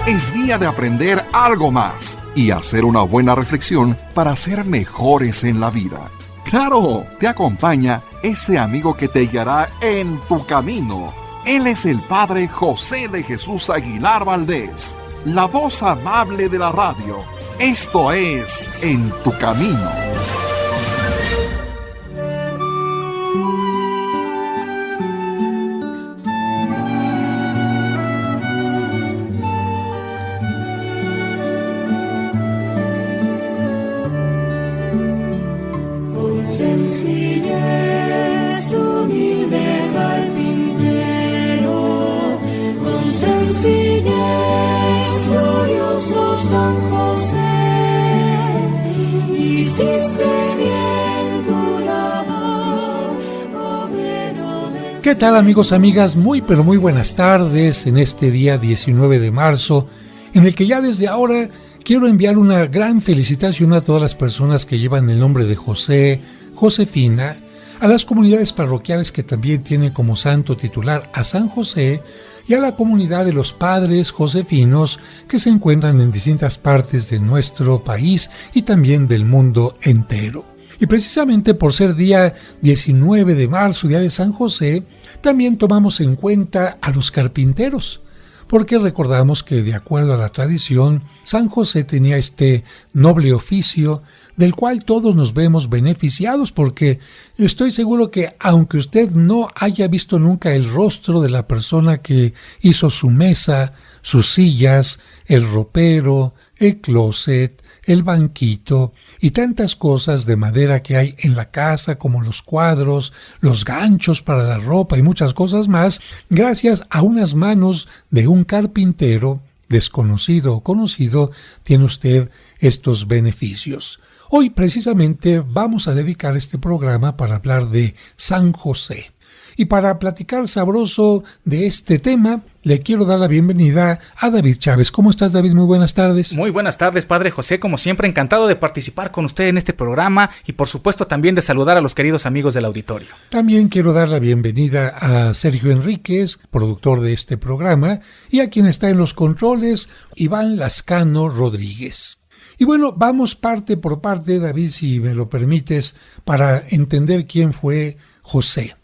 Es día de aprender algo más y hacer una buena reflexión para ser mejores en la vida. ¡Claro! Te acompaña ese amigo que te guiará en tu camino. Él es el Padre José de Jesús Aguilar Valdés, la voz amable de la radio. Esto es En tu Camino. ¿Qué tal, amigos, amigas? Muy buenas tardes en este día 19 de marzo, en el que ya desde ahora quiero enviar una gran felicitación a todas las personas que llevan el nombre de José, Josefina, a las comunidades parroquiales que también tienen como santo titular a San José y a la comunidad de los padres josefinos que se encuentran en distintas partes de nuestro país y también del mundo entero. Y precisamente por ser día 19 de marzo, día de San José, también tomamos en cuenta a los carpinteros, porque recordamos que de acuerdo a la tradición, San José tenía este noble oficio del cual todos nos vemos beneficiados, porque estoy seguro que aunque usted no haya visto nunca el rostro de la persona que hizo su mesa, sus sillas, el ropero, el closet, el banquito y tantas cosas de madera que hay en la casa, como los cuadros, los ganchos para la ropa y muchas cosas más, gracias a unas manos de un carpintero, desconocido o conocido, tiene usted estos beneficios. Hoy precisamente vamos a dedicar este programa para hablar de San José. Y para platicar sabroso de este tema, le quiero dar la bienvenida a David Chávez. ¿Cómo estás, David? Muy buenas tardes. Muy buenas tardes, Padre José. Como siempre, encantado de participar con usted en este programa y, por supuesto, también de saludar a los queridos amigos del auditorio. También quiero dar la bienvenida a Sergio Enríquez, productor de este programa, y a quien está en los controles, Iván Lascano Rodríguez. Y bueno, vamos parte por parte, David, si me lo permites, para entender quién fue José.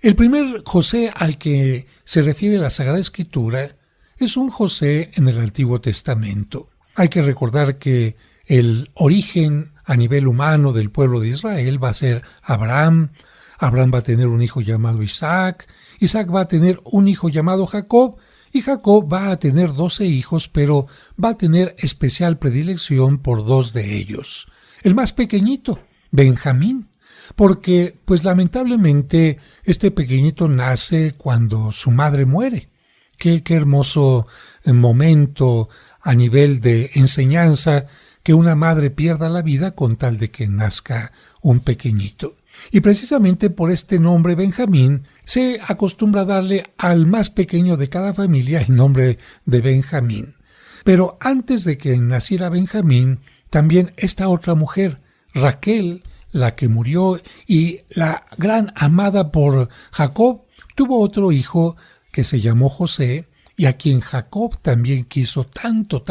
El primer José al que se refiere la Sagrada Escritura es un José en el Antiguo Testamento. Hay que recordar que el origen a nivel humano del pueblo de Israel va a ser Abraham. Abraham va a tener un hijo llamado Isaac. Isaac va a tener un hijo llamado Jacob. Y Jacob va a tener 12 hijos, pero va a tener especial predilección por 2 de ellos. El más pequeñito, Benjamín. Porque, pues lamentablemente, este pequeñito nace cuando su madre muere. Qué hermoso momento a nivel de enseñanza que una madre pierda la vida con tal de que nazca un pequeñito. Y precisamente por este nombre Benjamín se acostumbra a darle al más pequeño de cada familia el nombre de Benjamín. Pero antes de que naciera Benjamín, también esta otra mujer, Raquel, la que murió y la gran amada por Jacob, tuvo otro hijo que se llamó José y a quien Jacob también quiso tanto,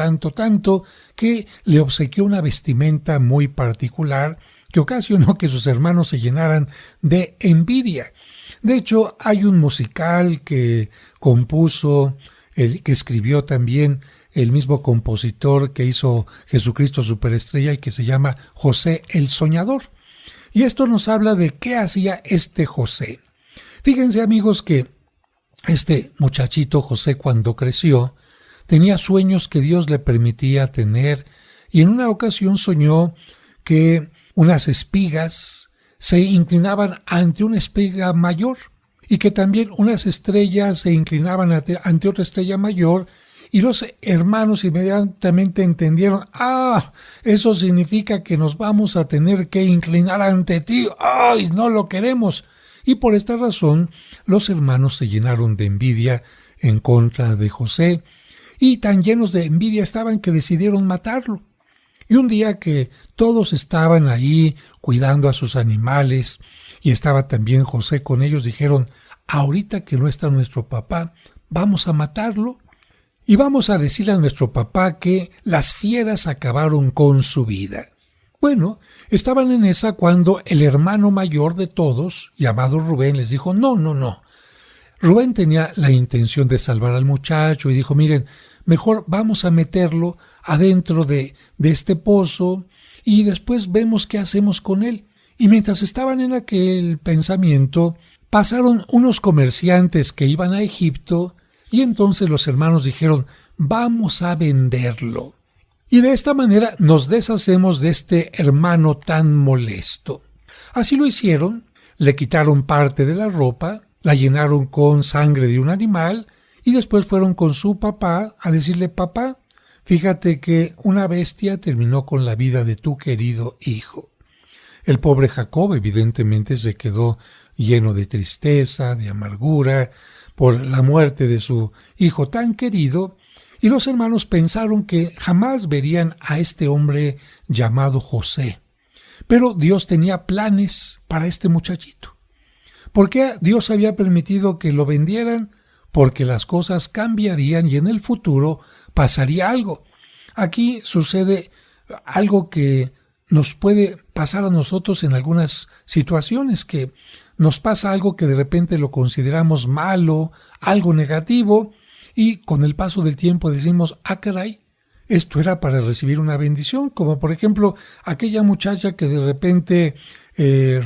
que le obsequió una vestimenta muy particular que ocasionó que sus hermanos se llenaran de envidia. De hecho, hay un musical que compuso, que escribió también el mismo compositor que hizo Jesucristo Superestrella y que se llama José el Soñador. Y esto nos habla de qué hacía este José. Fíjense, amigos, que este muchachito José, cuando creció, tenía sueños que Dios le permitía tener, y en una ocasión soñó que unas espigas se inclinaban ante una espiga mayor y que también unas estrellas se inclinaban ante otra estrella mayor. Y los hermanos inmediatamente entendieron, eso significa que nos vamos a tener que inclinar ante ti, ¡ay, no lo queremos! Y por esta razón, los hermanos se llenaron de envidia en contra de José, y tan llenos de envidia estaban que decidieron matarlo. Y un día que todos estaban ahí cuidando a sus animales, y estaba también José con ellos, dijeron, ahorita que no está nuestro papá, ¿vamos a matarlo? y vamos a decirle a nuestro papá que las fieras acabaron con su vida. Bueno, estaban en esa cuando el hermano mayor de todos, llamado Rubén, les dijo, no. Rubén tenía la intención de salvar al muchacho y dijo, miren, mejor vamos a meterlo adentro de este pozo y después vemos qué hacemos con él. Y mientras estaban en aquel pensamiento, pasaron unos comerciantes que iban a Egipto y entonces los hermanos dijeron, vamos a venderlo. Y de esta manera nos deshacemos de este hermano tan molesto. Así lo hicieron, le quitaron parte de la ropa, la llenaron con sangre de un animal y después fueron con su papá a decirle, papá, fíjate que una bestia terminó con la vida de tu querido hijo. El pobre Jacob evidentemente se quedó lleno de tristeza, de amargura, por la muerte de su hijo tan querido, y los hermanos pensaron que jamás verían a este hombre llamado José. Pero Dios tenía planes para este muchachito. ¿Por qué Dios había permitido que lo vendieran? Porque las cosas cambiarían y en el futuro pasaría algo. Aquí sucede algo que nos puede pasar a nosotros en algunas situaciones, que nos pasa algo que de repente lo consideramos malo, algo negativo, y con el paso del tiempo decimos, caray, esto era para recibir una bendición, como por ejemplo aquella muchacha que de repente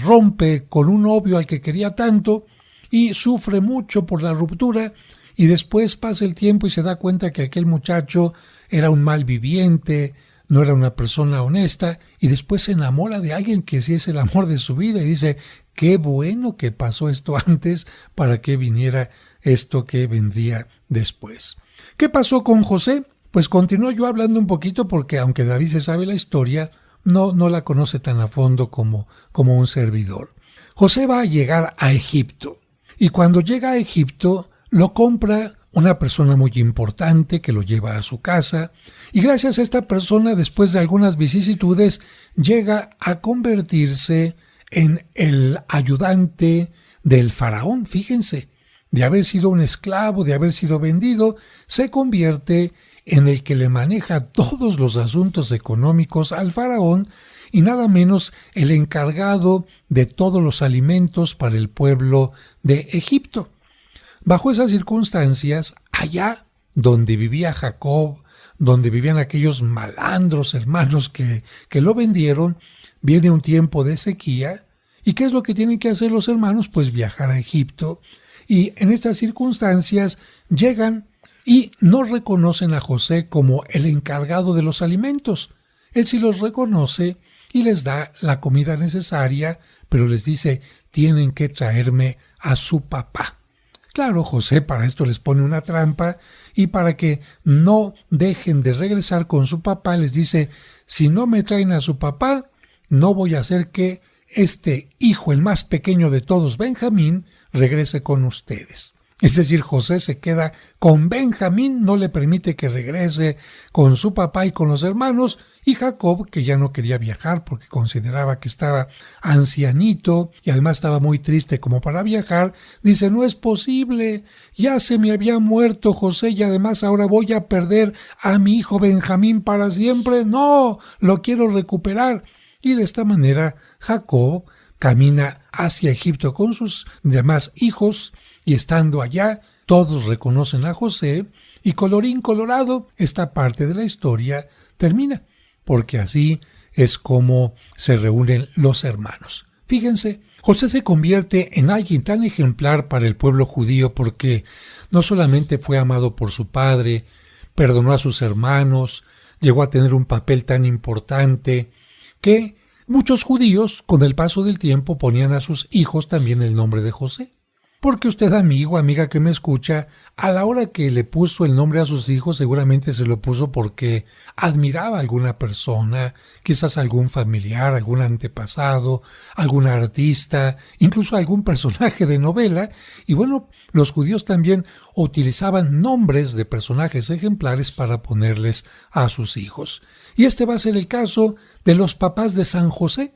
rompe con un novio al que quería tanto y sufre mucho por la ruptura y después pasa el tiempo y se da cuenta que aquel muchacho era un mal viviente, no era una persona honesta y después se enamora de alguien que sí es el amor de su vida y dice, qué bueno que pasó esto antes para que viniera esto que vendría después. ¿Qué pasó con José? Pues continúo yo hablando un poquito porque aunque David se sabe la historia, no la conoce tan a fondo como un servidor. José va a llegar a Egipto y cuando llega a Egipto lo compra una persona muy importante que lo lleva a su casa y gracias a esta persona, después de algunas vicisitudes, llega a convertirse en el ayudante del faraón. Fíjense, de haber sido un esclavo, de haber sido vendido, se convierte en el que le maneja todos los asuntos económicos al faraón y nada menos el encargado de todos los alimentos para el pueblo de Egipto. Bajo esas circunstancias, allá donde vivía Jacob, donde vivían aquellos malandros hermanos que lo vendieron, viene un tiempo de sequía. ¿Y qué es lo que tienen que hacer los hermanos? Pues viajar a Egipto. Y en estas circunstancias llegan y no reconocen a José como el encargado de los alimentos. Él sí los reconoce y les da la comida necesaria, pero les dice, tienen que traerme a su papá. Claro, José para esto les pone una trampa y para que no dejen de regresar con su papá les dice, si no me traen a su papá, no voy a hacer que este hijo, el más pequeño de todos, Benjamín, regrese con ustedes. Es decir, José se queda con Benjamín, no le permite que regrese con su papá y con los hermanos, y Jacob, que ya no quería viajar porque consideraba que estaba ancianito y además estaba muy triste como para viajar, dice, no es posible, ya se me había muerto José y además ahora voy a perder a mi hijo Benjamín para siempre, no, lo quiero recuperar. Y de esta manera Jacob camina hacia Egipto con sus demás hijos y estando allá todos reconocen a José y colorín colorado esta parte de la historia termina, porque así es como se reúnen los hermanos. Fíjense, José se convierte en alguien tan ejemplar para el pueblo judío porque no solamente fue amado por su padre, perdonó a sus hermanos, llegó a tener un papel tan importante que muchos judíos, con el paso del tiempo, ponían a sus hijos también el nombre de José. Porque usted, amigo, amiga que me escucha, a la hora que le puso el nombre a sus hijos, seguramente se lo puso porque admiraba a alguna persona, quizás algún familiar, algún antepasado, algún artista, incluso algún personaje de novela. Y bueno, los judíos también utilizaban nombres de personajes ejemplares para ponerles a sus hijos. Y este va a ser el caso de los papás de San José.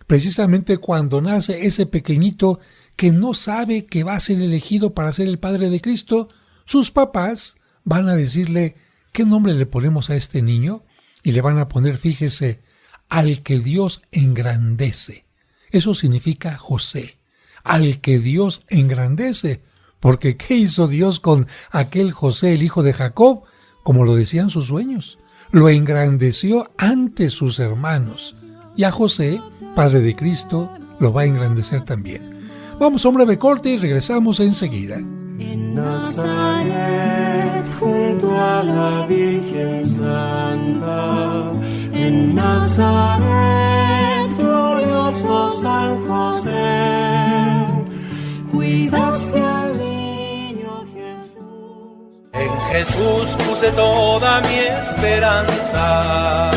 Precisamente cuando nace ese pequeñito que no sabe que va a ser elegido para ser el padre de Cristo, sus papás van a decirle, ¿qué nombre le ponemos a este niño? Y le van a poner, fíjese, al que Dios engrandece. Eso significa José, al que Dios engrandece. Porque ¿qué hizo Dios con aquel José, el hijo de Jacob? Como lo decían sus sueños, lo engrandeció ante sus hermanos. Y a José, padre de Cristo, lo va a engrandecer también. Vamos a un breve corte y regresamos enseguida. En Nazaret, junto a la Virgen Santa, en Nazaret, glorioso San José, cuidaste al niño Jesús. En Jesús puse toda mi esperanza,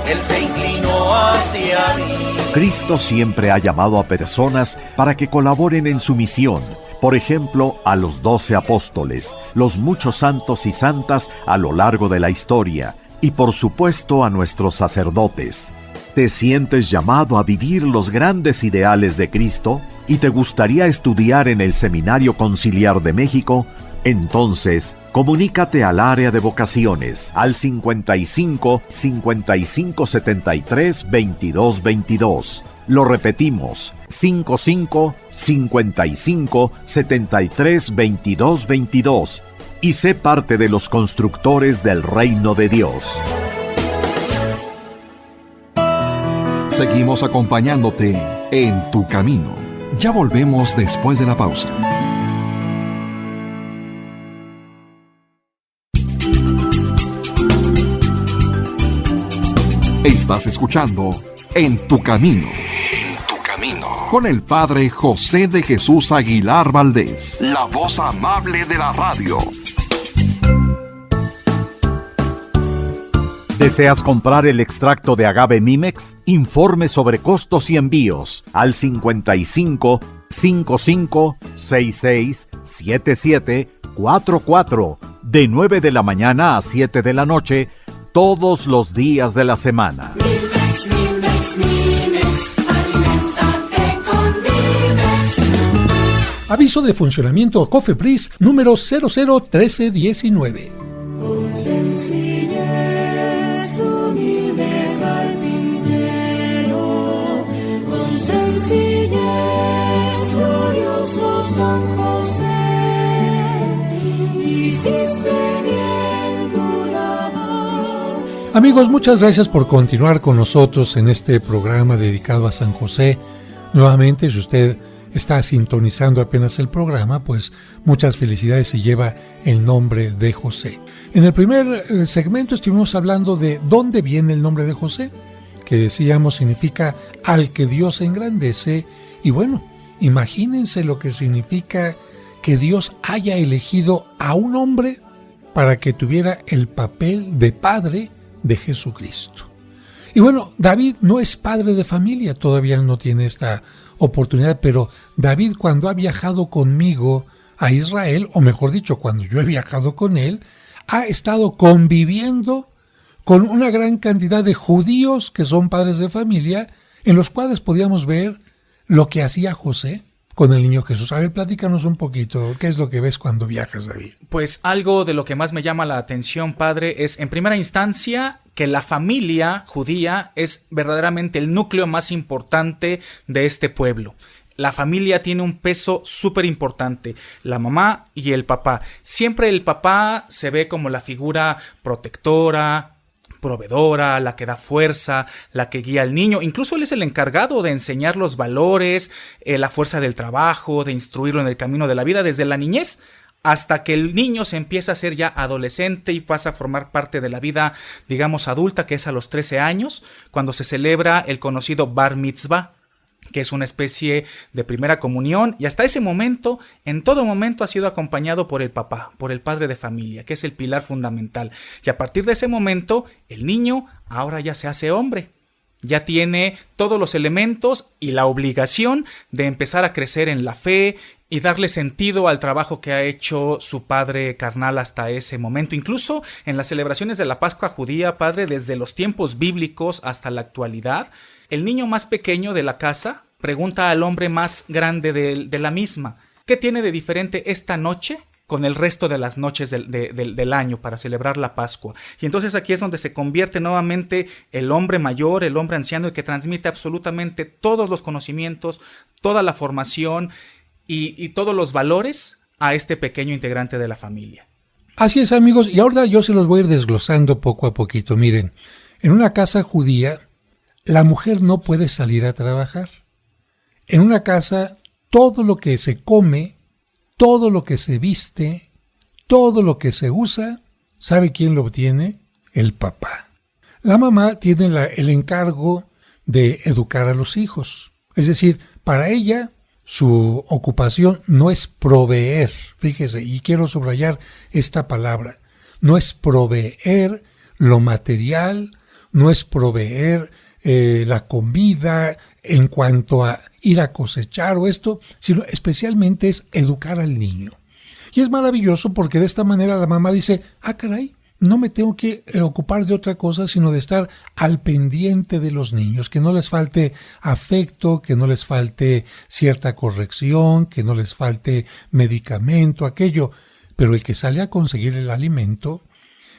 Él se inclinó hacia mí. Cristo siempre ha llamado a personas para que colaboren en su misión. Por ejemplo, a los 12 apóstoles, los muchos santos y santas a lo largo de la historia, y por supuesto a nuestros sacerdotes. ¿Te sientes llamado a vivir los grandes ideales de Cristo y te gustaría estudiar en el Seminario Conciliar de México? Entonces, comunícate al área de vocaciones al 55 55 73 22 22. Lo repetimos, 55 55 73 22 22. Y sé parte de los constructores del reino de Dios. Seguimos acompañándote en tu camino. Ya volvemos después de la pausa. Estás escuchando En tu camino. En tu camino. Con el Padre José de Jesús Aguilar Valdés, la voz amable de la radio. ¿Deseas comprar el extracto de agave Mimex? Informe sobre costos y envíos al 55 55 66 77 44 de 9 de la mañana a 7 de la noche todos los días de la semana. Mimex, Mimex, Mimex, aliméntate con Mimex. Aviso de funcionamiento COFEPRIS número 001319. Con sencillez, humilde carpintero, con sencillez, glorioso San José, hiciste bien tu labor. Amigos, muchas gracias por continuar con nosotros en este programa dedicado a San José. Nuevamente, si usted está sintonizando apenas el programa, pues muchas felicidades, se lleva el nombre de José. En el primer segmento estuvimos hablando de dónde viene el nombre de José, que decíamos significa al que Dios engrandece. Y bueno, imagínense lo que significa que Dios haya elegido a un hombre para que tuviera el papel de padre de Jesucristo. Y bueno, David no es padre de familia, todavía no tiene esta oportunidad, pero David, cuando ha viajado conmigo a Israel, o mejor dicho, cuando yo he viajado con él, ha estado conviviendo con una gran cantidad de judíos que son padres de familia, en los cuales podíamos ver lo que hacía José con el niño Jesús. A ver, platícanos un poquito, ¿qué es lo que ves cuando viajas, David? Pues algo de lo que más me llama la atención, padre, es en primera instancia que la familia judía es verdaderamente el núcleo más importante de este pueblo. La familia tiene un peso súper importante, la mamá y el papá. Siempre el papá se ve como la figura protectora, proveedora, la que da fuerza, la que guía al niño. Incluso él es el encargado de enseñar los valores, la fuerza del trabajo, de instruirlo en el camino de la vida desde la niñez hasta que el niño se empieza a ser ya adolescente y pasa a formar parte de la vida, digamos, adulta, que es a los 13 años, cuando se celebra el conocido Bar Mitzvah, que es una especie de primera comunión, y hasta ese momento, en todo momento ha sido acompañado por el papá, por el padre de familia, que es el pilar fundamental. Y a partir de ese momento, el niño ahora ya se hace hombre, ya tiene todos los elementos y la obligación de empezar a crecer en la fe y darle sentido al trabajo que ha hecho su padre carnal hasta ese momento. Incluso en las celebraciones de la Pascua judía, padre, desde los tiempos bíblicos hasta la actualidad, el niño más pequeño de la casa pregunta al hombre más grande de la misma: ¿qué tiene de diferente esta noche con el resto de las noches del año para celebrar la Pascua. Y entonces aquí es donde se convierte nuevamente el hombre mayor, el hombre anciano, el que transmite absolutamente todos los conocimientos, toda la formación y todos los valores a este pequeño integrante de la familia. Así es, amigos, y ahora yo se los voy a ir desglosando poco a poquito. Miren, en una casa judía, la mujer no puede salir a trabajar. En una casa, todo lo que se come, todo lo que se viste, todo lo que se usa, ¿sabe quién lo obtiene? El papá. La mamá tiene el encargo de educar a los hijos. Es decir, para ella, su ocupación no es proveer, fíjese, y quiero subrayar esta palabra, no es proveer lo material, no es proveer la comida en cuanto a ir a cosechar o esto, sino especialmente es educar al niño. Y es maravilloso porque de esta manera la mamá dice, caray, no me tengo que ocupar de otra cosa, sino de estar al pendiente de los niños, que no les falte afecto, que no les falte cierta corrección, que no les falte medicamento, aquello. Pero el que sale a conseguir el alimento,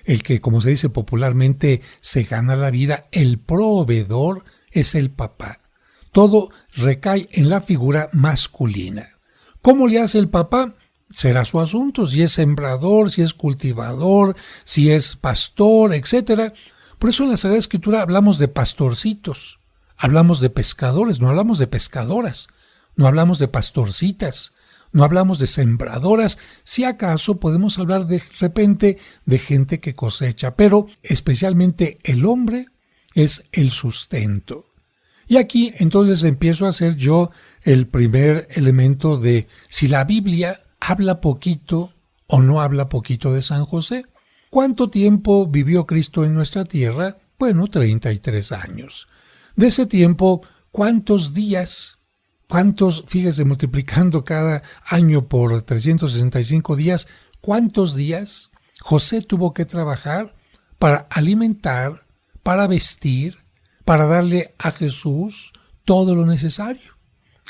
el que, como se dice popularmente, se gana la vida, el proveedor es el papá. Todo recae en la figura masculina. ¿Cómo le hace el papá? Será su asunto, si es sembrador, si es cultivador, si es pastor, etc. Por eso en la Sagrada Escritura hablamos de pastorcitos, hablamos de pescadores, no hablamos de pescadoras, no hablamos de pastorcitas, no hablamos de sembradoras. Si acaso podemos hablar de repente de gente que cosecha, pero especialmente el hombre es el sustento. Y aquí entonces empiezo a hacer yo el primer elemento de si la Biblia ¿habla poquito o no habla poquito de San José? ¿Cuánto tiempo vivió Cristo en nuestra tierra? Bueno, 33 años. De ese tiempo, ¿cuántos días? Fíjese, multiplicando cada año por 365 días, ¿cuántos días José tuvo que trabajar para alimentar, para vestir, para darle a Jesús todo lo necesario?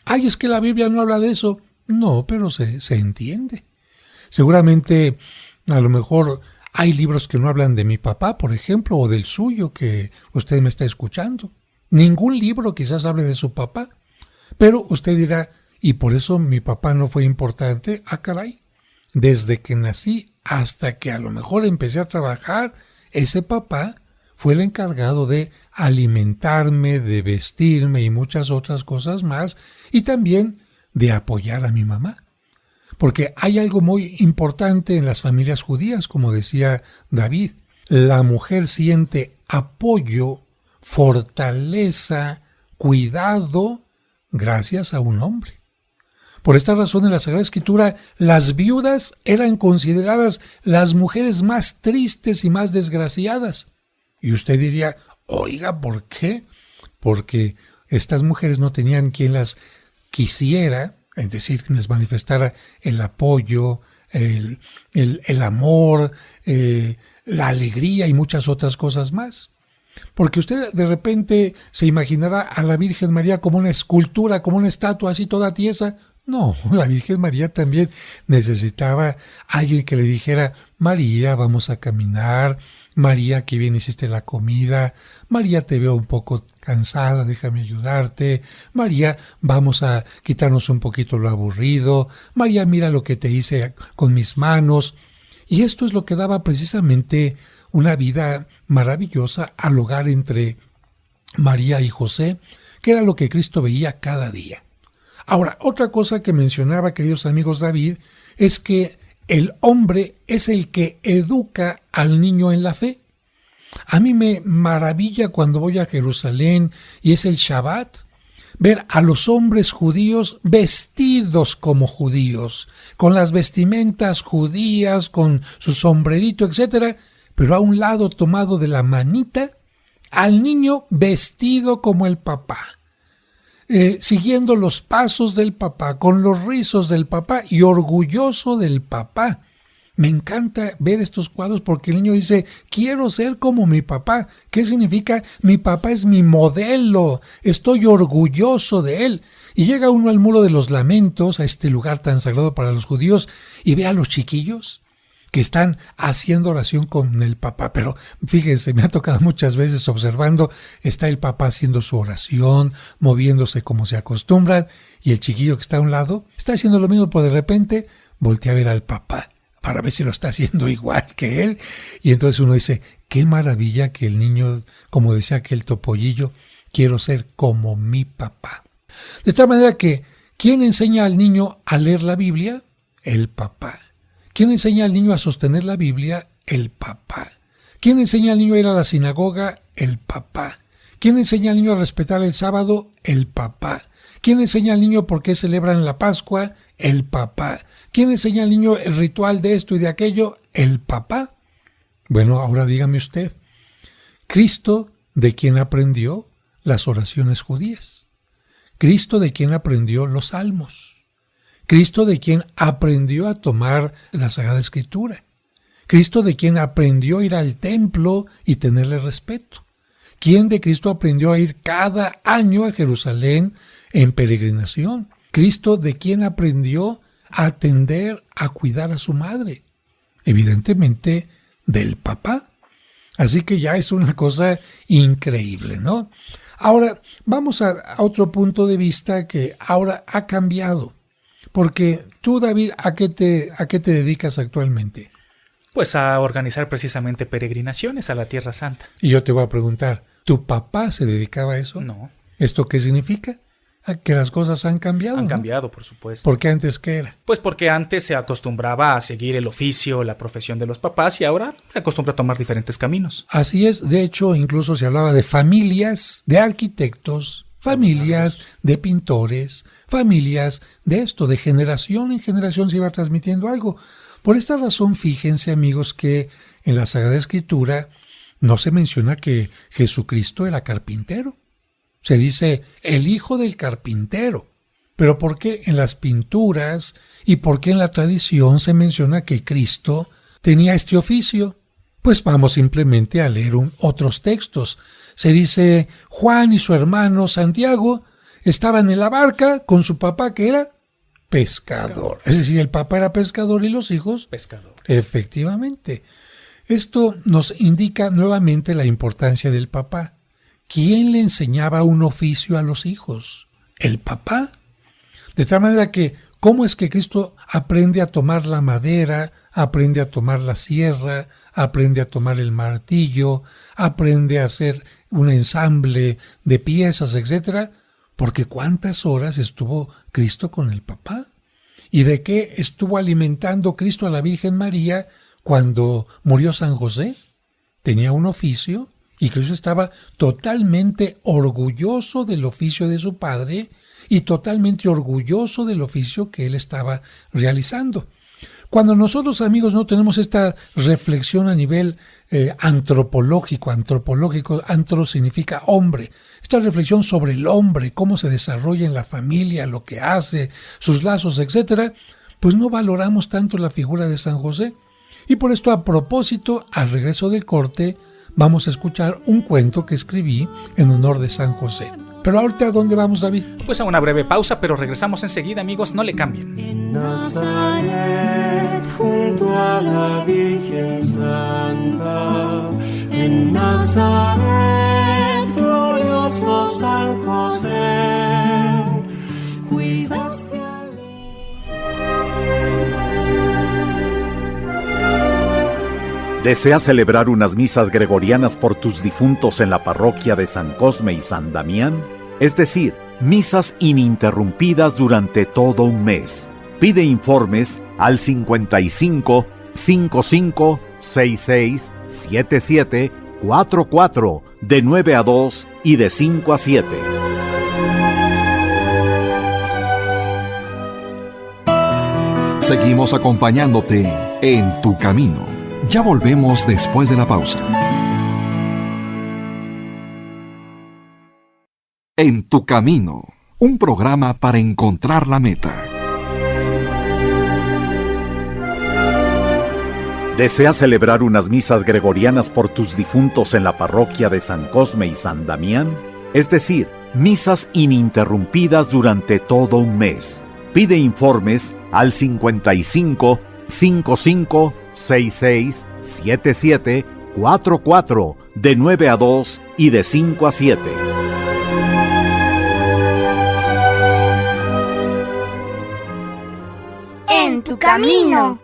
Ay, es que la Biblia no habla de eso. No, pero se entiende. Seguramente, a lo mejor hay libros que no hablan de mi papá, por ejemplo, o del suyo que usted me está escuchando. Ningún libro quizás hable de su papá. Pero usted dirá, ¿y por eso mi papá no fue importante? Caray, desde que nací hasta que a lo mejor empecé a trabajar, ese papá fue el encargado de alimentarme, de vestirme y muchas otras cosas más, y también de apoyar a mi mamá. Porque hay algo muy importante en las familias judías, como decía David. La mujer siente apoyo, fortaleza, cuidado, gracias a un hombre. Por esta razón en la Sagrada Escritura, las viudas eran consideradas las mujeres más tristes y más desgraciadas. Y usted diría, oiga, ¿por qué? Porque estas mujeres no tenían quien las quisiera, es decir, que les manifestara el apoyo, el amor, la alegría y muchas otras cosas más. Porque usted de repente se imaginará a la Virgen María como una escultura, como una estatua así toda tiesa. No, la Virgen María también necesitaba alguien que le dijera, María, vamos a caminar, María, que bien hiciste la comida, María, te veo un poco cansada, déjame ayudarte, María, vamos a quitarnos un poquito lo aburrido, María, mira lo que te hice con mis manos. Y esto es lo que daba precisamente una vida maravillosa al hogar entre María y José, que era lo que Cristo veía cada día. Ahora, otra cosa que mencionaba, queridos amigos, David, es que el hombre es el que educa al niño en la fe. A mí me maravilla cuando voy a Jerusalén y es el Shabbat, ver a los hombres judíos vestidos como judíos, con las vestimentas judías, con su sombrerito, etc., pero a un lado tomado de la manita, al niño vestido como el papá, siguiendo los pasos del papá, con los rizos del papá y orgulloso del papá. Me encanta ver estos cuadros porque el niño dice, quiero ser como mi papá. ¿Qué significa? Mi papá es mi modelo, estoy orgulloso de él. Y llega uno al Muro de los Lamentos, a este lugar tan sagrado para los judíos, y ve a los chiquillos que están haciendo oración con el papá. Pero fíjense, me ha tocado muchas veces observando, está el papá haciendo su oración, moviéndose como se acostumbran, y el chiquillo que está a un lado está haciendo lo mismo, pero de repente voltea a ver al papá para ver si lo está haciendo igual que él. Y entonces uno dice, qué maravilla que el niño, como decía aquel topollillo, quiero ser como mi papá. De tal manera que, ¿quién enseña al niño a leer la Biblia? El papá. ¿Quién enseña al niño a sostener la Biblia? El papá. ¿Quién enseña al niño a ir a la sinagoga? El papá. ¿Quién enseña al niño a respetar el sábado? El papá. ¿Quién enseña al niño por qué celebran la Pascua? El papá. ¿Quién enseña al niño el ritual de esto y de aquello? El papá. Bueno, ahora dígame usted, ¿Cristo de quién aprendió las oraciones judías? ¿Cristo de quién aprendió los salmos? ¿Cristo de quién aprendió a tomar la Sagrada Escritura? ¿Cristo de quién aprendió a ir al templo y tenerle respeto? ¿Quién de Cristo aprendió a ir cada año a Jerusalén en peregrinación? ¿Cristo de quién aprendió a atender, a cuidar a su madre? Evidentemente del papá. Así que ya es una cosa increíble, ¿no? Ahora, vamos a otro punto de vista que ahora ha cambiado. Porque tú, David, ¿a qué te dedicas actualmente? Pues a organizar precisamente peregrinaciones a la Tierra Santa. Y yo te voy a preguntar, ¿tu papá se dedicaba a eso? No. ¿Esto qué significa? Que las cosas han cambiado. Han ¿no? cambiado, por supuesto. ¿Por qué antes qué era? Pues porque antes se acostumbraba a seguir el oficio, la profesión de los papás, y ahora se acostumbra a tomar diferentes caminos. Así es, de hecho, incluso se hablaba de familias de arquitectos, familias de pintores, familias de esto, de generación en generación se iba transmitiendo algo. Por esta razón, fíjense, amigos, que en la Sagrada Escritura no se menciona que Jesucristo era carpintero. Se dice el hijo del carpintero. Pero ¿por qué en las pinturas y por qué en la tradición se menciona que Cristo tenía este oficio? Pues vamos simplemente a leer otros textos. Se dice, Juan y su hermano Santiago estaban en la barca con su papá, que era pescador. Es decir, el papá era pescador y los hijos pescadores. Efectivamente. Esto nos indica nuevamente la importancia del papá. ¿Quién le enseñaba un oficio a los hijos? El papá. De tal manera que, ¿cómo es que Cristo aprende a tomar la madera, aprende a tomar la sierra, aprende a tomar el martillo, aprende a hacer un ensamble de piezas, etcétera? Porque ¿cuántas horas estuvo Cristo con el papá? ¿Y de qué estuvo alimentando Cristo a la Virgen María cuando murió San José? Tenía un oficio y Cristo estaba totalmente orgulloso del oficio de su padre y totalmente orgulloso del oficio que él estaba realizando. Cuando nosotros, amigos, no tenemos esta reflexión a nivel antropológico, antro significa hombre, esta reflexión sobre el hombre, cómo se desarrolla en la familia, lo que hace, sus lazos, etcétera, pues no valoramos tanto la figura de San José. Y por esto, a propósito, al regreso del corte, vamos a escuchar un cuento que escribí en honor de San José. Pero ahorita, ¿a dónde vamos, David? Pues a una breve pausa, pero regresamos enseguida, amigos, no le cambien. En Nazaret, junto a la Virgen Santa, en Nazaret, glorioso San José, cuidaste al ¿Deseas celebrar unas misas gregorianas por tus difuntos en la parroquia de San Cosme y San Damián? Es decir, misas ininterrumpidas durante todo un mes. Pide informes al 55 55 66 77 44 de 9 a 2 y de 5 a 7. Seguimos acompañándote en tu camino. Ya volvemos después de la pausa. En tu camino, un programa para encontrar la meta. ¿Deseas celebrar unas misas gregorianas por tus difuntos en la parroquia de San Cosme y San Damián? Es decir, misas ininterrumpidas durante todo un mes. Pide informes al 55 55 66 77 44 de 9 a 2 y de 5 a 7. En tu camino.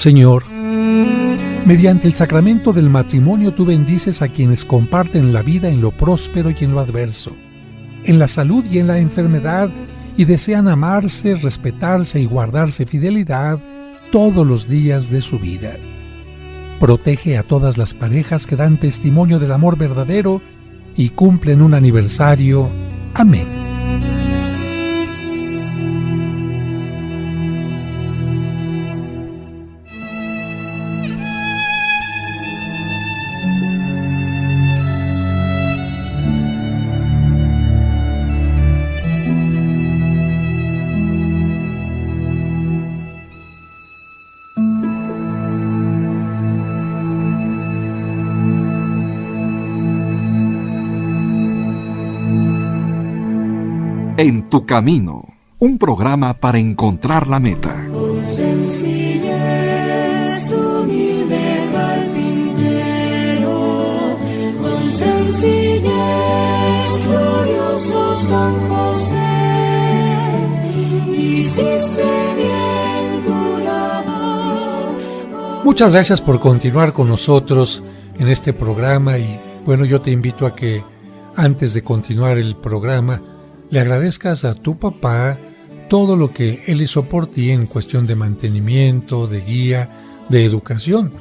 Señor, mediante el sacramento del matrimonio tú bendices a quienes comparten la vida en lo próspero y en lo adverso, en la salud y en la enfermedad, y desean amarse, respetarse y guardarse fidelidad todos los días de su vida. Protege a todas las parejas que dan testimonio del amor verdadero y cumplen un aniversario. Amén. En tu camino, un programa para encontrar la meta. Con sencillez, humilde carpintero, con sencillez, glorioso San José, hiciste bien tu labor. Muchas gracias por continuar con nosotros en este programa y bueno, yo te invito a que antes de continuar el programa le agradezcas a tu papá todo lo que él hizo por ti en cuestión de mantenimiento, de guía, de educación.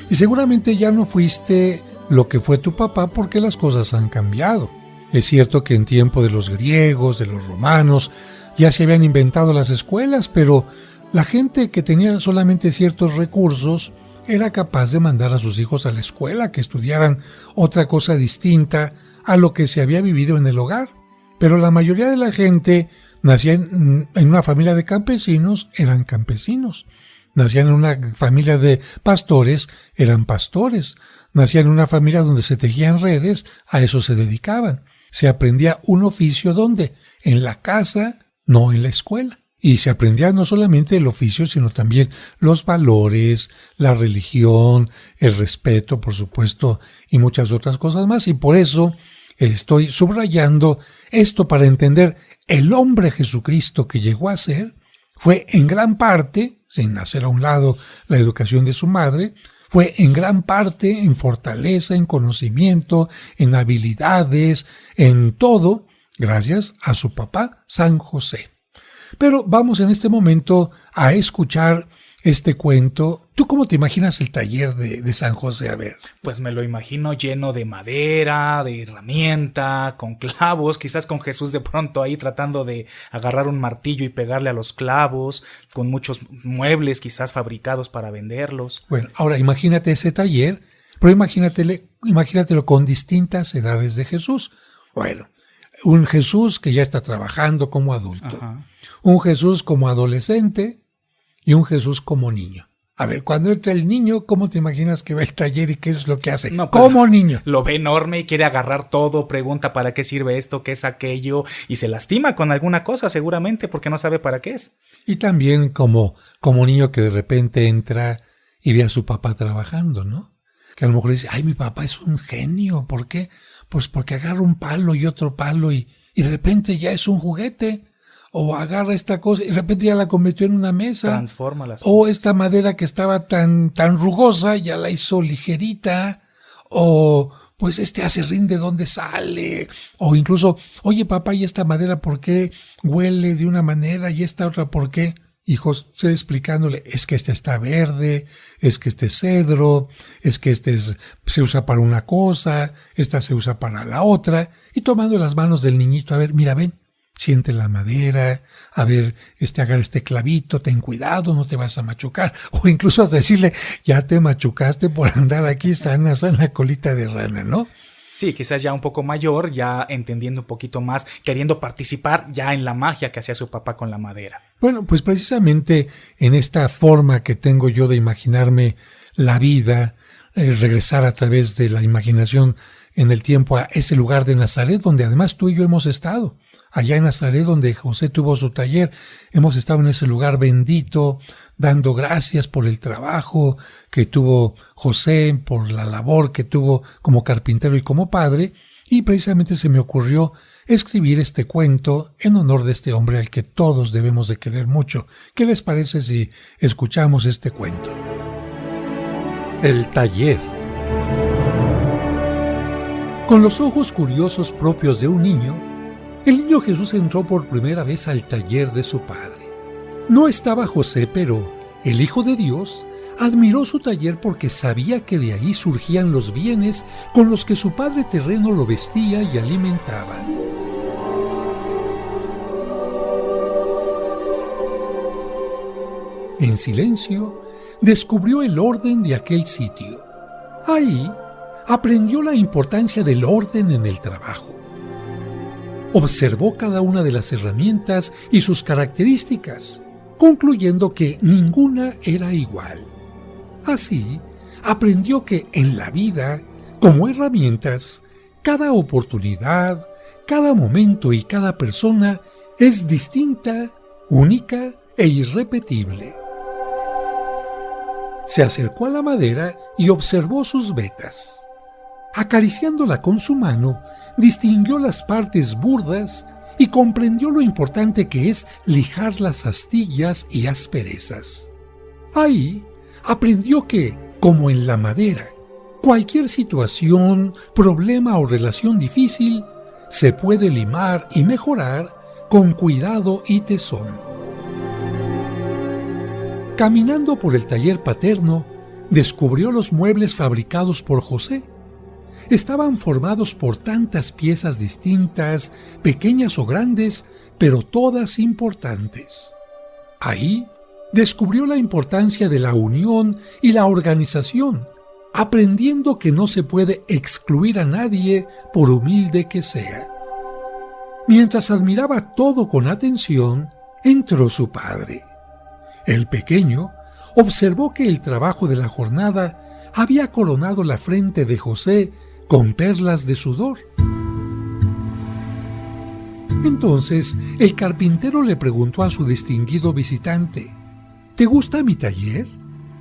Y seguramente ya no fuiste lo que fue tu papá porque las cosas han cambiado. Es cierto que en tiempo de los griegos, de los romanos, ya se habían inventado las escuelas, pero la gente que tenía solamente ciertos recursos era capaz de mandar a sus hijos a la escuela, que estudiaran otra cosa distinta a lo que se había vivido en el hogar. Pero la mayoría de la gente nacía en una familia de campesinos, eran campesinos. Nacían en una familia de pastores, eran pastores. Nacían en una familia donde se tejían redes, a eso se dedicaban. Se aprendía un oficio, ¿dónde? En la casa, no en la escuela. Y se aprendía no solamente el oficio, sino también los valores, la religión, el respeto, por supuesto, y muchas otras cosas más. Y por eso estoy subrayando esto para entender el hombre Jesucristo que llegó a ser fue en gran parte, sin hacer a un lado la educación de su madre, fue en gran parte en fortaleza, en conocimiento, en habilidades, en todo, gracias a su papá San José. Pero vamos en este momento a escuchar este cuento. ¿Tú cómo te imaginas el taller de San José? A ver. Pues me lo imagino lleno de madera, de herramienta, con clavos, quizás con Jesús de pronto ahí tratando de agarrar un martillo y pegarle a los clavos, con muchos muebles quizás fabricados para venderlos. Bueno, ahora imagínate ese taller, pero imagínatelo con distintas edades de Jesús. Bueno, un Jesús que ya está trabajando como adulto, Ajá. Un Jesús como adolescente y un Jesús como niño. A ver, cuando entra el niño, ¿cómo te imaginas que va el taller y qué es lo que hace? No, pues, como niño. Lo ve enorme y quiere agarrar todo, pregunta para qué sirve esto, qué es aquello, y se lastima con alguna cosa seguramente porque no sabe para qué es. Y también como niño que de repente entra y ve a su papá trabajando, ¿no? Que a lo mejor dice, ay, mi papá es un genio. ¿Por qué? Pues porque agarra un palo y otro palo y de repente ya es un juguete. O agarra esta cosa y de repente ya la convirtió en una mesa. Transforma las O cosas. esta madera que estaba tan rugosa ya la hizo ligerita. O pues este aserrín de dónde sale. O incluso, oye papá, ¿y esta madera por qué huele de una manera y esta otra por qué? Y José explicándole, es que este está verde, es que este es cedro, es que se usa para una cosa, esta se usa para la otra. Y tomando las manos del niñito, a ver, mira, ven. Siente la madera, a ver, agarra este clavito, ten cuidado, no te vas a machucar. O incluso hasta decirle, ya te machucaste por andar aquí sana colita de rana, ¿no? Sí, quizás ya un poco mayor, ya entendiendo un poquito más, queriendo participar ya en la magia que hacía su papá con la madera. Bueno, pues precisamente en esta forma que tengo yo de imaginarme la vida, regresar a través de la imaginación en el tiempo a ese lugar de Nazaret, donde además tú y yo hemos estado. Allá en Nazaret, donde José tuvo su taller, hemos estado en ese lugar bendito, dando gracias por el trabajo que tuvo José, por la labor que tuvo como carpintero y como padre, y precisamente se me ocurrió escribir este cuento en honor de este hombre al que todos debemos de querer mucho. ¿Qué les parece si escuchamos este cuento? El taller. Con los ojos curiosos propios de un niño, el niño Jesús entró por primera vez al taller de su padre. No estaba José, pero el Hijo de Dios admiró su taller porque sabía que de ahí surgían los bienes con los que su padre terreno lo vestía y alimentaba. En silencio, descubrió el orden de aquel sitio. Ahí aprendió la importancia del orden en el trabajo. Observó cada una de las herramientas y sus características, concluyendo que ninguna era igual. Así, aprendió que en la vida, como herramientas, cada oportunidad, cada momento y cada persona es distinta, única e irrepetible. Se acercó a la madera y observó sus vetas. Acariciándola con su mano, distinguió las partes burdas y comprendió lo importante que es lijar las astillas y asperezas. Ahí aprendió que, como en la madera, cualquier situación, problema o relación difícil se puede limar y mejorar con cuidado y tesón. Caminando por el taller paterno, descubrió los muebles fabricados por José. Estaban formados por tantas piezas distintas, pequeñas o grandes, pero todas importantes. Ahí descubrió la importancia de la unión y la organización, aprendiendo que no se puede excluir a nadie por humilde que sea. Mientras admiraba todo con atención, entró su padre. El pequeño observó que el trabajo de la jornada había coronado la frente de José con perlas de sudor. Entonces el carpintero le preguntó a su distinguido visitante: ¿te gusta mi taller?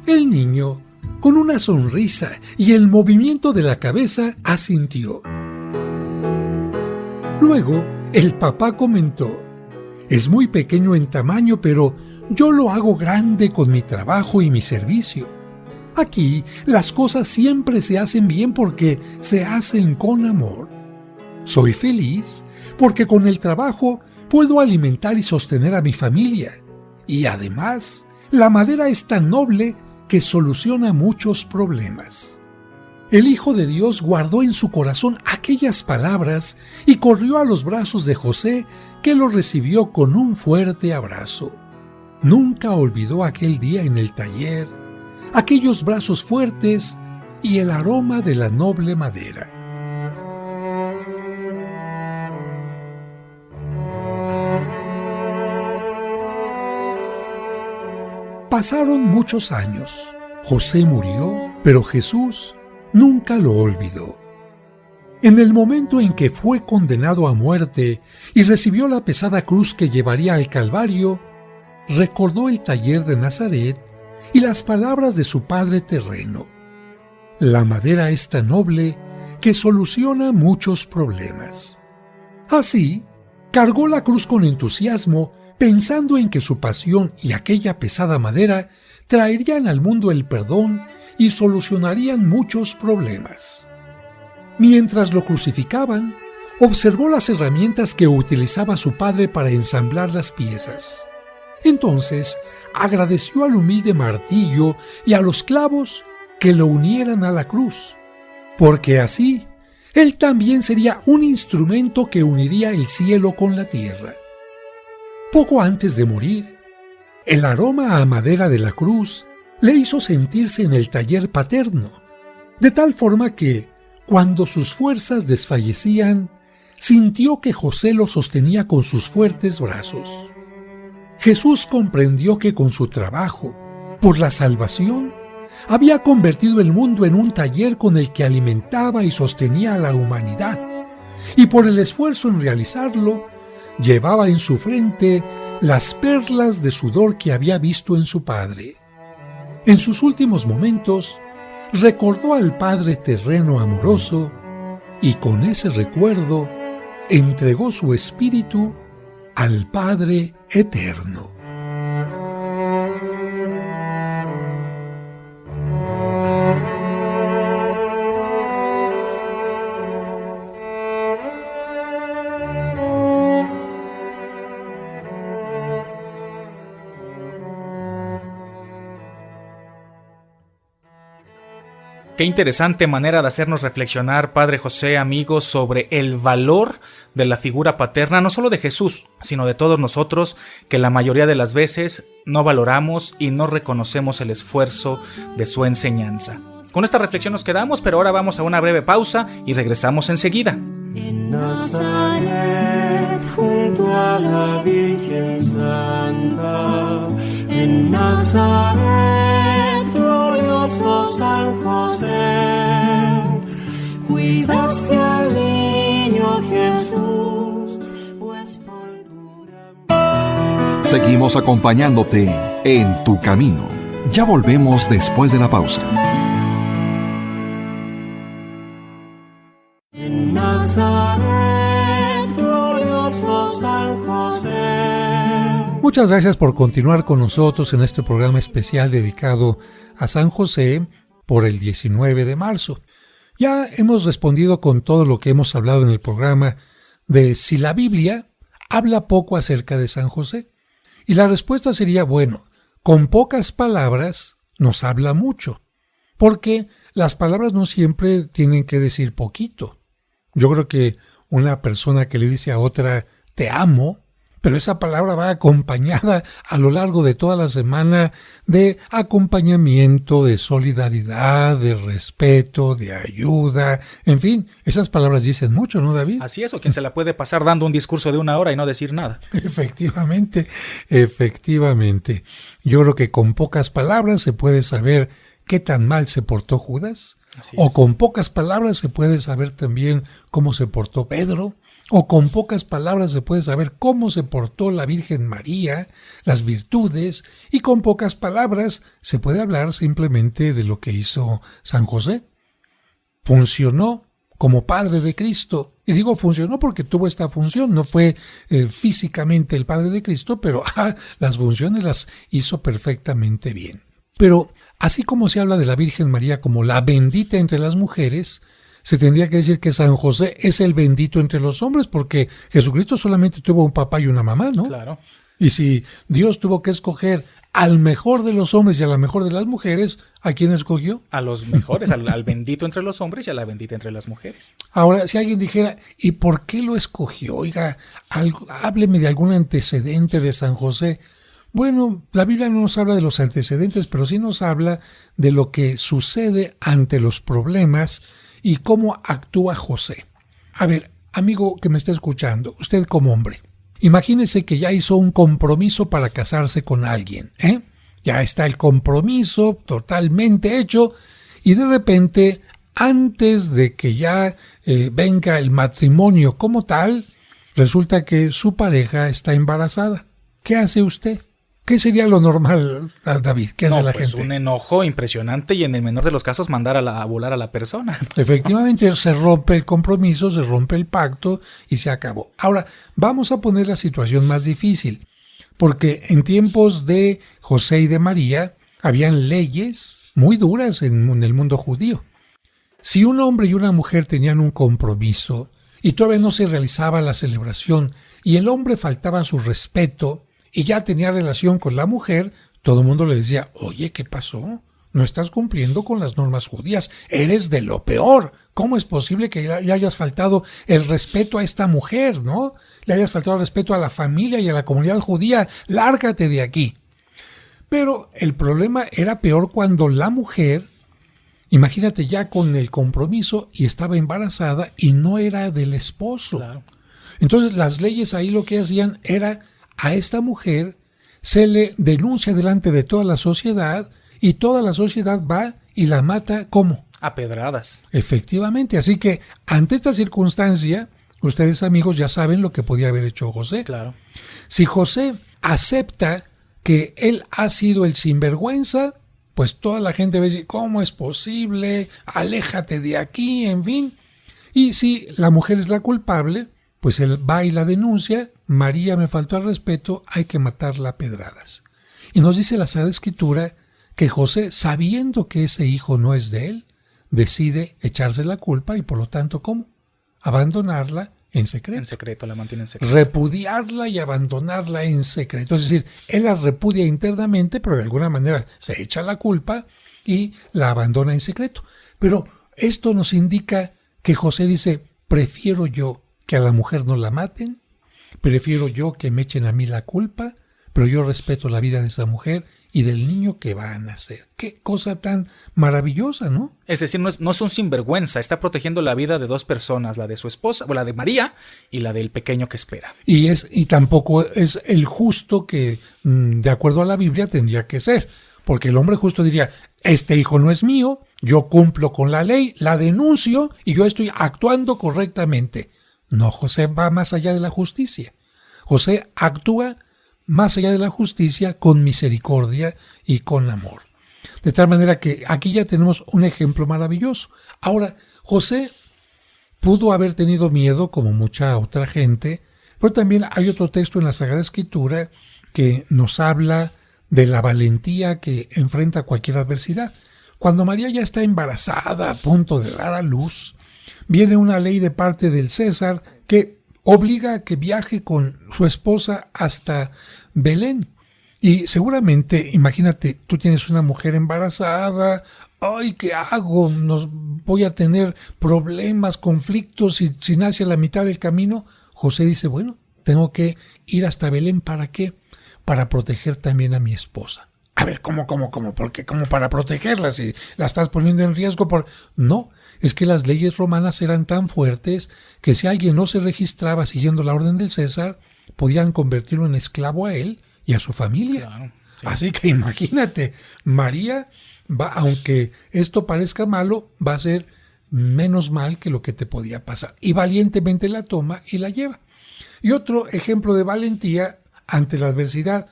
El niño, con una sonrisa y el movimiento de la cabeza, asintió. Luego el papá comentó: es muy pequeño en tamaño, pero yo lo hago grande con mi trabajo y mi servicio. Aquí las cosas siempre se hacen bien porque se hacen con amor. Soy feliz porque con el trabajo puedo alimentar y sostener a mi familia. Y además, la madera es tan noble que soluciona muchos problemas. El Hijo de Dios guardó en su corazón aquellas palabras y corrió a los brazos de José, que lo recibió con un fuerte abrazo. Nunca olvidó aquel día en el taller, aquellos brazos fuertes y el aroma de la noble madera. Pasaron muchos años. José murió, pero Jesús nunca lo olvidó. En el momento en que fue condenado a muerte y recibió la pesada cruz que llevaría al Calvario, recordó el taller de Nazaret y las palabras de su padre terreno. La madera es tan noble que soluciona muchos problemas. Así, cargó la cruz con entusiasmo, pensando en que su pasión y aquella pesada madera traerían al mundo el perdón y solucionarían muchos problemas. Mientras lo crucificaban, observó las herramientas que utilizaba su padre para ensamblar las piezas. Entonces agradeció al humilde martillo y a los clavos que lo unieran a la cruz, porque así él también sería un instrumento que uniría el cielo con la tierra. Poco antes de morir, el aroma a madera de la cruz le hizo sentirse en el taller paterno, de tal forma que, cuando sus fuerzas desfallecían, sintió que José lo sostenía con sus fuertes brazos. Jesús comprendió que con su trabajo, por la salvación, había convertido el mundo en un taller con el que alimentaba y sostenía a la humanidad, y por el esfuerzo en realizarlo, llevaba en su frente las perlas de sudor que había visto en su padre. En sus últimos momentos, recordó al Padre terreno amoroso y con ese recuerdo entregó su espíritu al Padre eterno. Qué interesante manera de hacernos reflexionar, Padre José, amigos, sobre el valor de la figura paterna, no solo de Jesús, sino de todos nosotros, que la mayoría de las veces no valoramos y no reconocemos el esfuerzo de su enseñanza. Con esta reflexión nos quedamos, pero ahora vamos a una breve pausa y regresamos enseguida. En Nazaret, junto a la Virgen Santa, en Nazaret, glorioso San José, cuidaste al niño Jesús, pues por tu gran... Seguimos acompañándote en tu camino. Ya volvemos después de la pausa. En Nazaret, glorioso San José. Muchas gracias por continuar con nosotros en este programa especial dedicado a San José por el 19 de marzo. Ya hemos respondido con todo lo que hemos hablado en el programa de si la Biblia habla poco acerca de San José. Y la respuesta sería, bueno, con pocas palabras nos habla mucho, porque las palabras no siempre tienen que decir poquito. Yo creo que una persona que le dice a otra, te amo, pero esa palabra va acompañada a lo largo de toda la semana de acompañamiento, de solidaridad, de respeto, de ayuda, en fin, esas palabras dicen mucho, ¿no, David? Así es, o quien se la puede pasar dando un discurso de 1 hora y no decir nada. Efectivamente. Yo creo que con pocas palabras se puede saber qué tan mal se portó Judas, o con pocas palabras se puede saber también cómo se portó Pedro, o con pocas palabras se puede saber cómo se portó la Virgen María, las virtudes, y con pocas palabras se puede hablar simplemente de lo que hizo San José. Funcionó como Padre de Cristo, y digo funcionó porque tuvo esta función, no fue físicamente el Padre de Cristo, pero las funciones las hizo perfectamente bien. Pero así como se habla de la Virgen María como la bendita entre las mujeres, se tendría que decir que San José es el bendito entre los hombres, porque Jesucristo solamente tuvo un papá y una mamá, ¿no? Claro. Y si Dios tuvo que escoger al mejor de los hombres y a la mejor de las mujeres, ¿a quién escogió? A los mejores, al bendito entre los hombres y a la bendita entre las mujeres. Ahora, si alguien dijera, ¿y por qué lo escogió? Oiga, hábleme de algún antecedente de San José. Bueno, la Biblia no nos habla de los antecedentes, pero sí nos habla de lo que sucede ante los problemas y cómo actúa José. A ver, amigo que me está escuchando, usted como hombre, imagínese que ya hizo un compromiso para casarse con alguien, ¿eh? Ya está el compromiso totalmente hecho y de repente, antes de que ya venga el matrimonio como tal, resulta que su pareja está embarazada. ¿Qué hace usted? ¿Qué sería lo normal, David? ¿Qué hace la gente? Un enojo impresionante y en el menor de los casos mandar a volar a la persona. Efectivamente, se rompe el compromiso, se rompe el pacto y se acabó. Ahora, vamos a poner la situación más difícil, porque en tiempos de José y de María habían leyes muy duras en el mundo judío. Si un hombre y una mujer tenían un compromiso y todavía no se realizaba la celebración y el hombre faltaba a su respeto, y ya tenía relación con la mujer, todo el mundo le decía, oye, ¿qué pasó? no estás cumpliendo con las normas judías, eres de lo peor. ¿Cómo es posible que le hayas faltado el respeto a esta mujer, no? Le hayas faltado el respeto a la familia y a la comunidad judía, lárgate de aquí. Pero el problema era peor cuando la mujer, imagínate ya con el compromiso y estaba embarazada y no era del esposo. Claro. Entonces las leyes ahí lo que hacían era a esta mujer se le denuncia delante de toda la sociedad y toda la sociedad va y la mata ¿cómo? A pedradas. Efectivamente, así que ante esta circunstancia, ustedes amigos ya saben lo que podía haber hecho José. Claro. Si José acepta que él ha sido el sinvergüenza, pues toda la gente va a decir, ¿cómo es posible? Aléjate de aquí, en fin. Y si la mujer es la culpable, pues él va y la denuncia, María me faltó al respeto, hay que matarla a pedradas. Y nos dice la Sagrada Escritura que José, sabiendo que ese hijo no es de él, decide echarse la culpa y por lo tanto, ¿cómo? Abandonarla en secreto. En secreto, la mantiene en secreto. Repudiarla y abandonarla en secreto. Es decir, él la repudia internamente, pero de alguna manera se echa la culpa y la abandona en secreto. Pero esto nos indica que José dice, prefiero yo que a la mujer no la maten, prefiero yo que me echen a mí la culpa, pero yo respeto la vida de esa mujer y del niño que va a nacer. Qué cosa tan maravillosa, ¿no? Es decir, no es un sinvergüenza, está protegiendo la vida de dos personas, la de su esposa, o la de María, y la del pequeño que espera. Y tampoco es el justo que, de acuerdo a la Biblia, tendría que ser. Porque el hombre justo diría, este hijo no es mío, yo cumplo con la ley, la denuncio y yo estoy actuando correctamente. No, José va más allá de la justicia. José actúa más allá de la justicia con misericordia y con amor. De tal manera que aquí ya tenemos un ejemplo maravilloso. Ahora, José pudo haber tenido miedo como mucha otra gente, pero también hay otro texto en la Sagrada Escritura que nos habla de la valentía que enfrenta cualquier adversidad. Cuando María ya está embarazada, a punto de dar a luz, viene una ley de parte del César que obliga a que viaje con su esposa hasta Belén. Y seguramente, imagínate, tú tienes una mujer embarazada, ¡ay, qué hago! Voy a tener problemas, conflictos, si nace a la mitad del camino. José dice, bueno, tengo que ir hasta Belén, ¿para qué? Para proteger también a mi esposa. A ver, ¿cómo? ¿Por qué? ¿Cómo para protegerla? Si la estás poniendo en riesgo por... No, es que las leyes romanas eran tan fuertes que si alguien no se registraba siguiendo la orden del César, podían convertirlo en esclavo a él y a su familia. Claro, sí. Así que imagínate, María, aunque esto parezca malo, va a ser menos mal que lo que te podía pasar. Y valientemente la toma y la lleva. Y otro ejemplo de valentía ante la adversidad.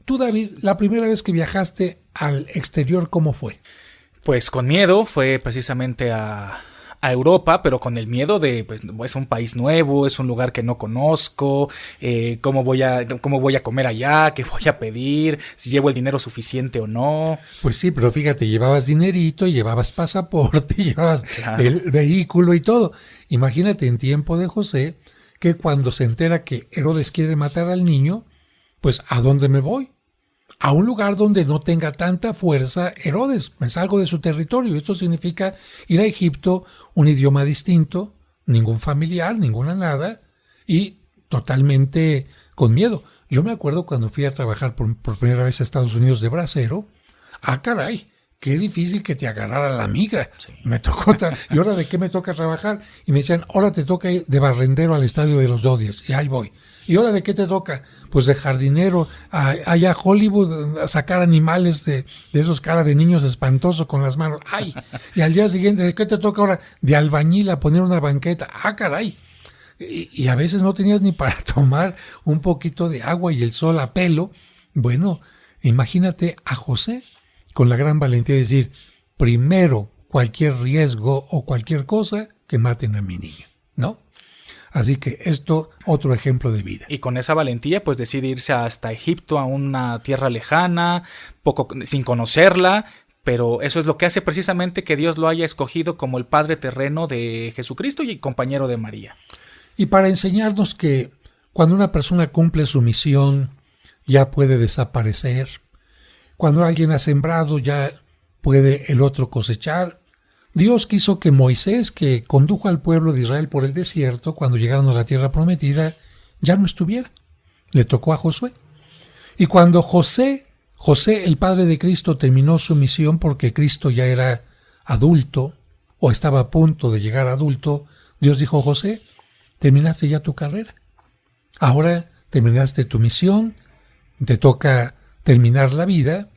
Tú, David, la primera vez que viajaste al exterior, ¿cómo fue? Pues con miedo, fue precisamente a Europa, pero con el miedo de, pues, es un país nuevo, es un lugar que no conozco, cómo voy a comer allá, qué voy a pedir, si llevo el dinero suficiente o no. Pues sí, pero fíjate, llevabas dinerito, llevabas pasaporte, llevabas el vehículo y todo. Imagínate en tiempo de José, que cuando se entera que Herodes quiere matar al niño, pues ¿a dónde me voy? A un lugar donde no tenga tanta fuerza Herodes, me salgo de su territorio. Esto significa ir a Egipto, un idioma distinto, ningún familiar, ninguna nada, y totalmente con miedo. Yo me acuerdo cuando fui a trabajar por primera vez a Estados Unidos de bracero, caray, qué difícil que te agarrara la migra. Sí. Me tocó, ¿y ahora de qué me toca trabajar? Y me decían, ahora te toca ir de barrendero al estadio de los Dodgers, y ahí voy. ¿Y ahora de qué te toca? Pues de jardinero, allá a Hollywood, a sacar animales de esos cara de niños espantosos con las manos. ¡Ay! Y al día siguiente, ¿de qué te toca ahora? De albañil a poner una banqueta. ¡Caray! Y a veces no tenías ni para tomar un poquito de agua y el sol a pelo. Bueno, imagínate a José con la gran valentía de decir, primero cualquier riesgo o cualquier cosa que maten a mi niño, ¿no? Así que esto, otro ejemplo de vida. Y con esa valentía, pues decide irse hasta Egipto, a una tierra lejana, sin conocerla, pero eso es lo que hace precisamente que Dios lo haya escogido como el padre terreno de Jesucristo y compañero de María. Y para enseñarnos que cuando una persona cumple su misión, ya puede desaparecer. Cuando alguien ha sembrado, ya puede el otro cosechar. Dios quiso que Moisés, que condujo al pueblo de Israel por el desierto cuando llegaron a la tierra prometida, ya no estuviera. Le tocó a Josué. Y cuando José, el padre de Cristo, terminó su misión porque Cristo ya era adulto o estaba a punto de llegar adulto, Dios dijo: José, terminaste ya tu carrera. Ahora terminaste tu misión, te toca terminar la vida,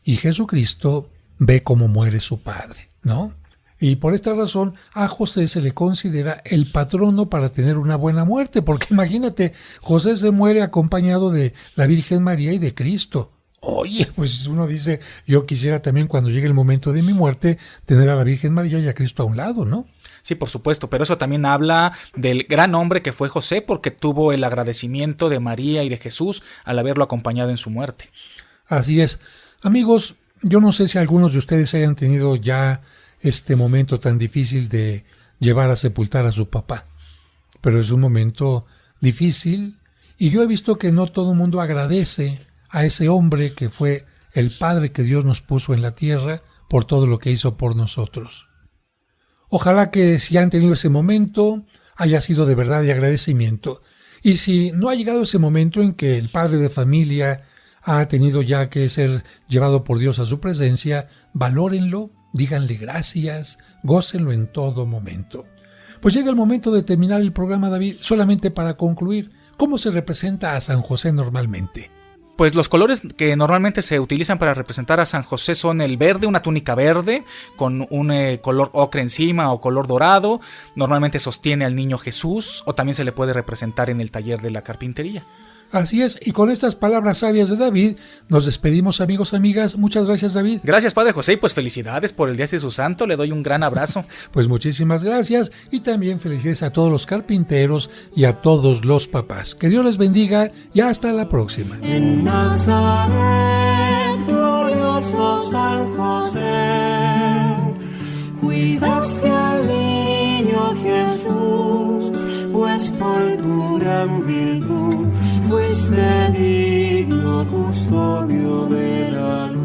y Jesucristo ve cómo muere su padre, ¿no? Y por esta razón a José se le considera el patrono para tener una buena muerte, porque imagínate, José se muere acompañado de la Virgen María y de Cristo. Oye, pues uno dice, yo quisiera también cuando llegue el momento de mi muerte tener a la Virgen María y a Cristo a un lado, ¿no? Sí, por supuesto, pero eso también habla del gran hombre que fue José, porque tuvo el agradecimiento de María y de Jesús al haberlo acompañado en su muerte. Así es. Amigos, yo no sé si algunos de ustedes hayan tenido ya este momento tan difícil de llevar a sepultar a su papá, pero es un momento difícil y yo he visto que no todo el mundo agradece a ese hombre que fue el padre que Dios nos puso en la tierra por todo lo que hizo por nosotros. Ojalá que si han tenido ese momento haya sido de verdad de agradecimiento, y si no ha llegado ese momento en que el padre de familia ha tenido ya que ser llevado por Dios a su presencia, valórenlo, díganle gracias, gócenlo en todo momento. Pues llega el momento de terminar el programa, David. Solamente para concluir, ¿cómo se representa a San José normalmente? Pues los colores que normalmente se utilizan para representar a San José son el verde, una túnica verde con un color ocre encima o color dorado. Normalmente sostiene al niño Jesús, o también se le puede representar en el taller de la carpintería. Así es, y con estas palabras sabias de David, nos despedimos, amigos, amigas. Muchas gracias, David. Gracias, Padre José, y pues felicidades por el Día de su Santo. Le doy un gran abrazo. Pues muchísimas gracias, y también felicidades a todos los carpinteros y a todos los papás. Que Dios les bendiga y hasta la próxima. En Nazaret, glorioso San José, cuidaste al niño Jesús, pues por tu gran virtud fuiste digno custodio de la luz.